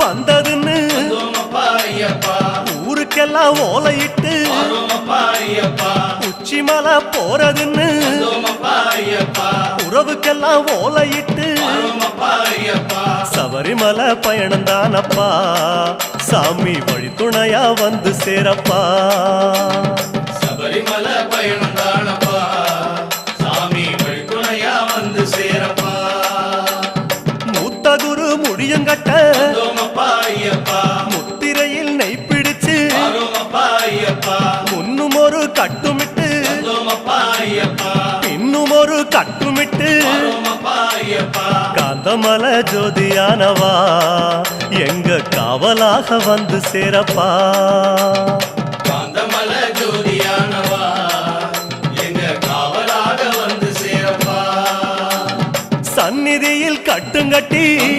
வந்ததுன்னு ஊருக்கெல்லாம் ஓலையிட்டு உச்சி மலை போறதுன்னு உறவுக்கெல்லாம் ஓலையிட்டு சபரிமலை பயணம் தானப்பா சாமி வழி துணையா வந்து சேரப்பா சபரிமலை பயணம் தானப்பா சாமி வழி துணையா வந்து சேரப்பா மூத்த குரு முடியுங்கட்ட முத்திரையில் நெய் பிடிச்சு முன்னும் ஒரு கட்டுமிட்டு இன்னும் ஒரு கட்டுமிட்டு காந்தமலை ஜோதியானவா எங்க காவலாக வந்து சேரப்பா காந்தமலை ஜோதியானவா எங்க காவலாக வந்து சேரப்பா சந்நிதியில் கட்டுங்கட்டி